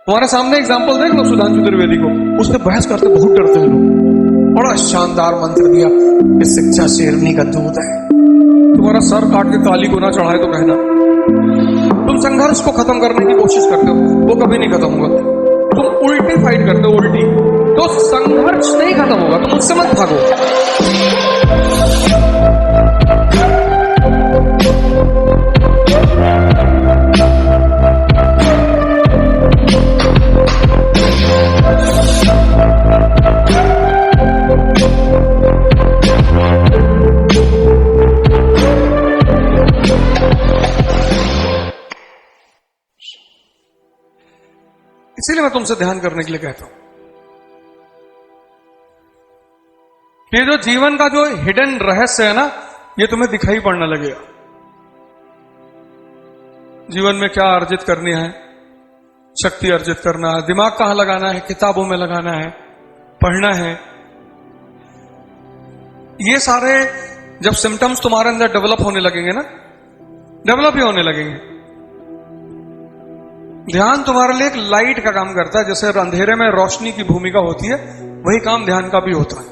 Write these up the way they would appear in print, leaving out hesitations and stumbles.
तुम्हारे सामने एग्जाम्पल देख लो सुधांशु त्रिवेदी को, उससे बहस करते बहुत डरते हैं लोग। बड़ा शानदार मंत्र दिया कि शिक्षा शेरनी का दूध है। तुम्हारा सर काट के काली गुना चढ़ाए तो कहना। तुम संघर्ष को खत्म करने की कोशिश करते हो, वो कभी नहीं खत्म होगा। तुम उल्टी फाइट करते हो, उल्टी, तो संघर्ष नहीं खत्म होगा। तुम उससे मत भागो। इसीलिए मैं तुमसे ध्यान करने के लिए कहता हूं कि जो जीवन का जो हिडन रहस्य है ना, ये तुम्हें दिखाई पड़ने लगेगा। जीवन में क्या अर्जित करनी है, शक्ति अर्जित करना है, दिमाग कहां लगाना है, किताबों में लगाना है, पढ़ना है। ये सारे जब सिम्टम्स तुम्हारे अंदर डेवलप होने लगेंगे ना, डेवलप ही होने लगेंगे। ध्यान तुम्हारे लिए एक लाइट का काम करता है। जैसे अंधेरे में रोशनी की भूमिका होती है, वही काम ध्यान का भी होता है।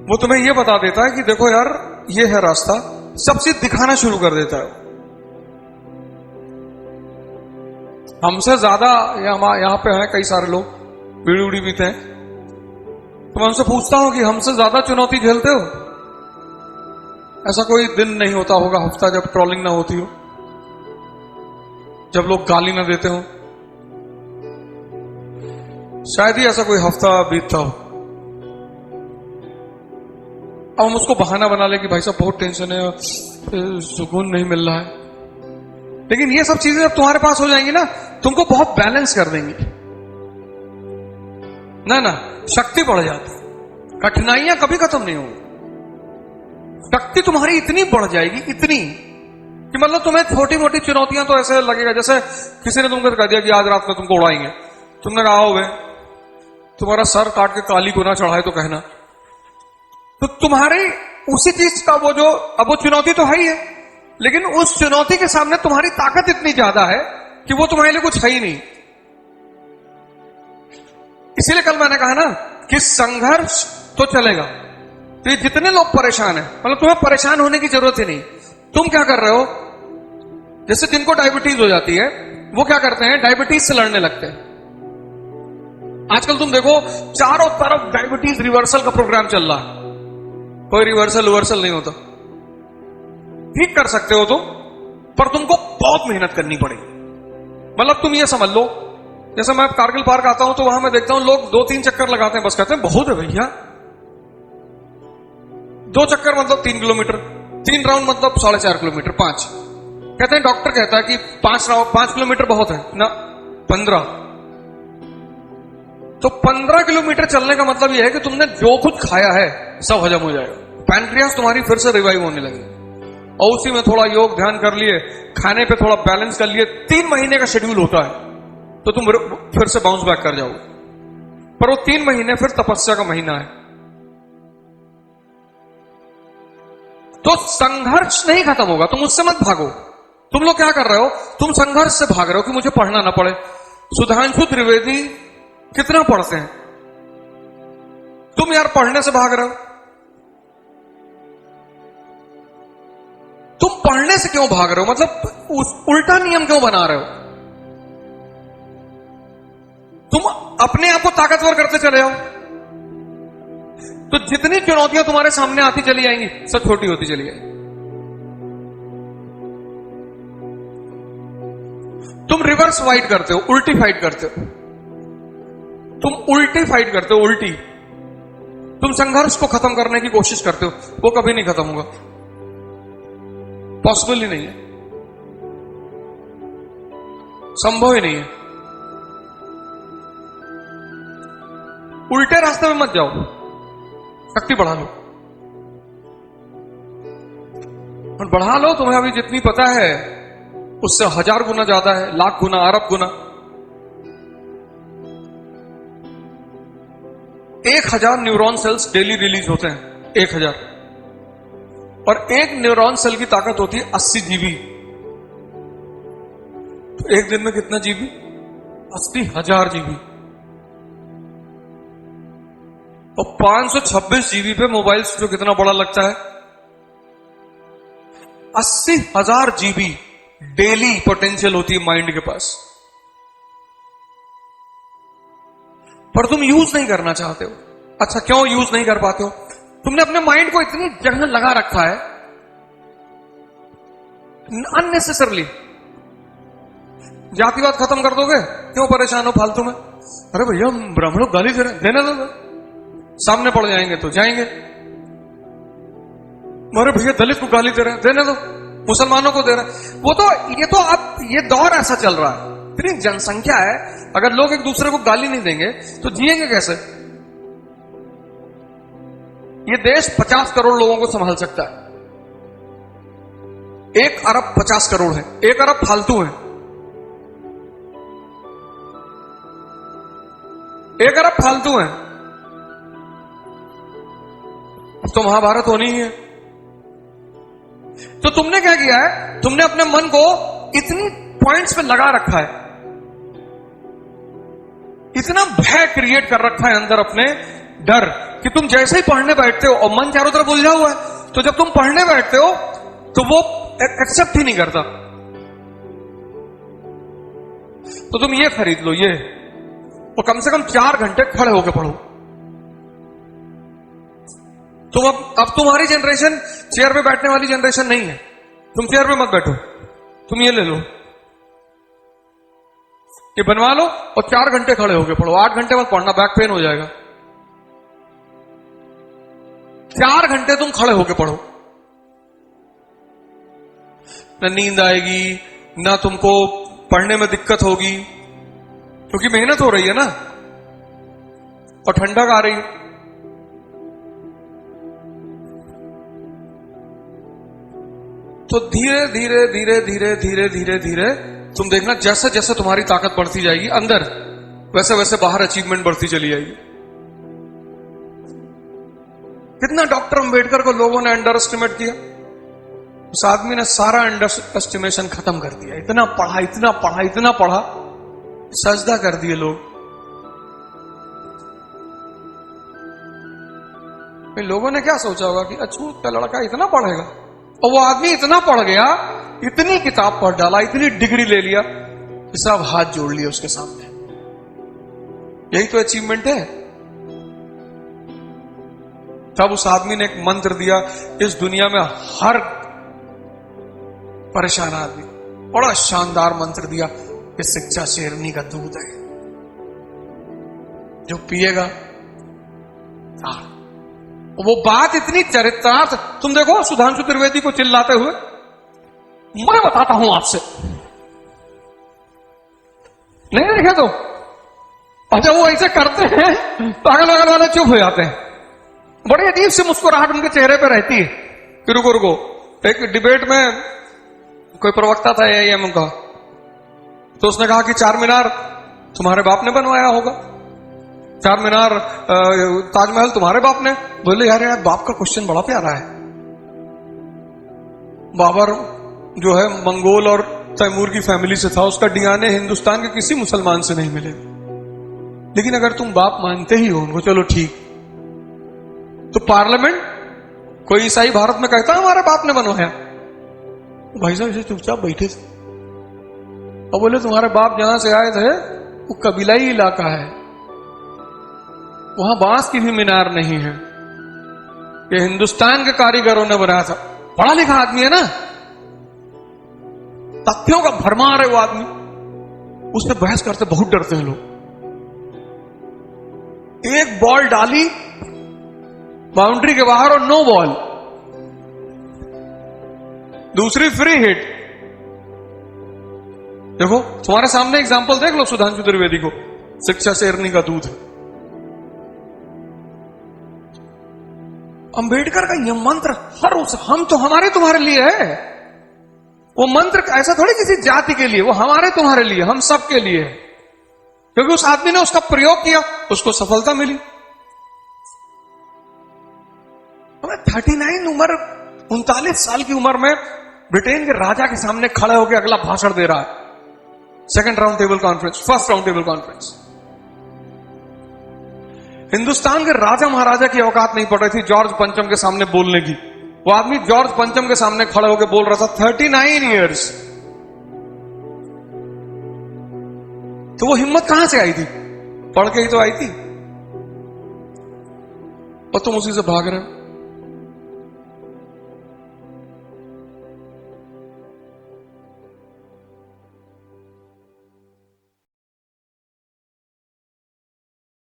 वो तुम्हें यह बता देता है कि देखो यार, ये है रास्ता, सब चीज दिखाना शुरू कर देता है। हमसे ज्यादा यहां पे हैं कई सारे लोग, बीड़ी उड़ी पीते हैं। तो मैं उनसे पूछता हूं कि हमसे ज्यादा चुनौती झेलते हो? ऐसा कोई दिन नहीं होता होगा, हफ्ता, जब ट्रोलिंग ना होती हो, जब लोग गाली ना देते हो। शायद ही ऐसा कोई हफ्ता बीतता हो। अब हम उसको बहाना बना ले कि भाई साहब बहुत टेंशन है, सुकून नहीं मिल रहा है। लेकिन ये सब चीजें जब तुम्हारे पास हो जाएंगी ना, तुमको बहुत बैलेंस कर देंगी ना, शक्ति बढ़ जाती है। कठिनाइयां कभी खत्म नहीं होंगी। शक्ति तुम्हारी इतनी बढ़ जाएगी, इतनी कि मतलब तुम्हें छोटी मोटी चुनौतियां तो ऐसे लगेगा जैसे किसी ने तुमको कह दिया कि आज रात में तुमको उड़ाएंगे। तुमने कहा हो, तुम्हारा सर काट के काली गुना चढ़ाए तो कहना। तो तुम्हारी उसी चीज का वो जो, अब वो चुनौती तो है ही है, लेकिन उस चुनौती के सामने तुम्हारी ताकत इतनी ज्यादा है कि वो तुम्हारे लिए कुछ है ही नहीं। इसीलिए कल मैंने कहा ना कि संघर्ष तो चलेगा। तो ये जितने लोग परेशान हैं, मतलब तुम्हें परेशान होने की जरूरत ही नहीं। तुम क्या कर रहे हो, जैसे जिनको डायबिटीज हो जाती है, वो क्या करते हैं, डायबिटीज से लड़ने लगते हैं। आजकल तुम देखो चारों तरफ डायबिटीज रिवर्सल का प्रोग्राम चल रहा है। कोई रिवर्सल नहीं होता। ठीक कर सकते हो तुम, पर तुमको बहुत मेहनत करनी पड़ेगी। मतलब तुम ये समझ लो, जैसे मैं कारगिल पार्क आता हूं तो वहां मैं देखता हूं लोग 2-3 चक्कर लगाते हैं, बस कहते हैं बहुत है भैया। 2 चक्कर मतलब 3 किलोमीटर, 3 राउंड मतलब 4.5 किलोमीटर, 5 कहते हैं। डॉक्टर कहता है कि 5 किलोमीटर बहुत है ना, 15। तो 15 किलोमीटर चलने का मतलब यह है कि तुमने जो कुछ खाया है सब हजम हो जाएगा। पैनक्रियास तुम्हारी फिर से रिवाइव होने लगी, और उसी में थोड़ा योग ध्यान कर लिए, खाने पे थोड़ा बैलेंस कर लिए। 3 महीने का शेड्यूल होता है, तो तुम फिर से बाउंस बैक कर जाओगे। पर वो 3 महीने फिर तपस्या का महीना है। तो संघर्ष नहीं खत्म होगा, तुम उससे मत भागो। तुम लोग क्या कर रहे हो, तुम संघर्ष से भाग रहे हो कि मुझे पढ़ना ना पड़े। सुधांशु त्रिवेदी कितना पढ़ते हैं, तुम यार पढ़ने से भाग रहे हो। तुम पढ़ने से क्यों भाग रहे हो, मतलब उल्टा नियम क्यों बना रहे हो। तुम अपने आप को ताकतवर करते चले हो, तो जितनी चुनौतियां तुम्हारे सामने आती चली जाएंगी, सब छोटी होती चली जाएंगी। तुम रिवर्स फाइट करते हो, उल्टी फाइट करते हो। तुम उल्टी फाइट करते हो, उल्टी। तुम संघर्ष को खत्म करने की कोशिश करते हो, वो कभी नहीं खत्म होगा। पॉसिबल ही नहीं है, संभव ही नहीं है। उल्टे रास्ते में मत जाओ, शक्ति बढ़ा लो। और बढ़ा लो, तुम्हें अभी जितनी पता है उससे 1000 गुना ज्यादा है, लाख गुना, अरब गुना। 1000 न्यूरॉन सेल्स डेली रिलीज होते हैं, 1000। और एक न्यूरॉन सेल की ताकत होती है 80 जीबी। तो एक दिन में कितना जीबी, 80,000 जीबी और 526 जीबी पे मोबाइल जो कितना बड़ा लगता है। 80,000 जीबी डेली पोटेंशियल होती है माइंड के पास, पर तुम यूज नहीं करना चाहते हो। अच्छा, क्यों यूज नहीं कर पाते हो? तुमने अपने माइंड को इतनी जगह लगा रखा है अननेसेसरली। जातिवाद खत्म कर दोगे, क्यों परेशान हो फालतू में? अरे भैया ब्राह्मण लोग गाली दे रहे हैं, देने दो, सामने पड़ जाएंगे तो जाएंगे। अरे भैया दलित को गाली दे रहे हैं, देने दो, मुसलमानों को दे रहे हैं। वो तो ये तो अब ये दौर ऐसा चल रहा है, इतनी जनसंख्या है, अगर लोग एक दूसरे को गाली नहीं देंगे तो जिएंगे कैसे? ये देश 50 करोड़ लोगों को संभाल सकता है। 1 अरब 50 करोड़ है, 1 अरब फालतू है, 1 अरब फालतू है। तो महाभारत होनी ही है। तो तुमने क्या किया है? तुमने अपने मन को इतनी पॉइंट्स पे लगा रखा है, इतना भय क्रिएट कर रखा है अंदर अपने, डर, कि तुम जैसे ही पढ़ने बैठते हो और मन चारों तरफ उलझा हुआ है, तो जब तुम पढ़ने बैठते हो तो वो एक्सेप्ट ही नहीं करता। तो तुम ये खरीद लो, ये, और कम से कम 4 घंटे खड़े होकर पढ़ो। तुम अब तुम्हारी जनरेशन चेयर पे बैठने वाली जनरेशन नहीं है। तुम चेयर पे मत बैठो, तुम ये ले लो, ये बनवा लो और 4 घंटे खड़े होके पढ़ो। 8 घंटे मत पढ़ना, बैक पेन हो जाएगा। 4 घंटे तुम खड़े होके पढ़ो, न नींद आएगी, ना तुमको पढ़ने में दिक्कत होगी, क्योंकि मेहनत हो रही है ना, और ठंडक आ रही है। तो धीरे धीरे धीरे धीरे धीरे धीरे धीरे तुम देखना, जैसे जैसे तुम्हारी ताकत बढ़ती जाएगी अंदर, वैसे वैसे बाहर अचीवमेंट बढ़ती चली जाएगी। कितना डॉक्टर अंबेडकर को लोगों ने अंडर एस्टिमेट किया, उस आदमी ने सारा अंडर एस्टिमेशन खत्म कर दिया। इतना पढ़ा, इतना पढ़ा, इतना पढ़ा, सजदा कर दिए लोग। लोगों ने क्या सोचा होगा कि अछूत का लड़का इतना पढ़ेगा, और वो आदमी इतना पढ़ गया, इतनी किताब पढ़ डाला, इतनी डिग्री ले लिया, सब हाथ जोड़ लिए उसके सामने। यही तो अचीवमेंट है। तब उस आदमी ने एक मंत्र दिया, इस दुनिया में हर परेशान आदमी, बड़ा शानदार मंत्र दिया कि शिक्षा शेरनी का दूध है, जो पिएगा। वो बात इतनी चरित्रार्थ, तुम देखो सुधांशु त्रिवेदी को चिल्लाते हुए, मैं बताता हूं आपसे, नहीं देखे तो? अच्छा, वो ऐसे करते हैं, पागल पागल वाले चुप हो जाते हैं। बड़ी अजीब सी मुस्कुराहट उनके चेहरे पे रहती है कि रुको रुको। एक डिबेट में कोई प्रवक्ता था एआईएम का, तो उसने कहा कि चार मीनार तुम्हारे बाप ने बनवाया होगा, चार मीनार ताजमहल तुम्हारे बाप ने। बोले यार बाप का क्वेश्चन बड़ा प्यारा है। बाबर जो है मंगोल और तैमूर की फैमिली से था, उसका डीएनए हिंदुस्तान के किसी मुसलमान से नहीं मिलेगा। लेकिन अगर तुम बाप मानते ही हो उनको, चलो ठीक, तो पार्लियामेंट कोई ईसाई भारत में कहता है हमारे बाप ने बनवाया? भाई साहब इसे चुपचाप बैठे थे और बोले तुम्हारे बाप जहां से आए थे वो कबीलाई इलाका है, वहां बांस की भी मीनार नहीं है, ये हिंदुस्तान के कारीगरों ने बनाया था। पढ़ा लिखा आदमी है ना, तथ्यों का भरमार है वो आदमी, उससे बहस करते बहुत डरते हैं लोग। एक बॉल डाली बाउंड्री के बाहर और नो बॉल, दूसरी फ्री हिट। देखो तुम्हारे सामने एग्जांपल देख लो सुधांशु त्रिवेदी को, शिक्षा शेरनी का दूध है। अंबेडकर का यह मंत्र हर उस, हम तो हमारे तुम्हारे लिए है। वो मंत्र ऐसा थोड़ी किसी जाति के लिए, वो हमारे तुम्हारे लिए, हम सब के लिए है, क्योंकि उस आदमी ने उसका प्रयोग किया, उसको सफलता मिली। 39 उम्र, 39 साल की उम्र में ब्रिटेन के राजा के सामने खड़े होकर अगला भाषण दे रहा है। Second round table conference, first round table conference. Hindustan के राजा महाराजा की औकात नहीं पड़ रही थी जॉर्ज पंचम के सामने बोलने की। वो आदमी जॉर्ज पंचम के सामने खड़ा होकर बोल रहा था 39 इयर्स। तो वो हिम्मत कहां से आई थी? पढ़ के ही तो आई थी, और तुम उसी से भाग रहे हो।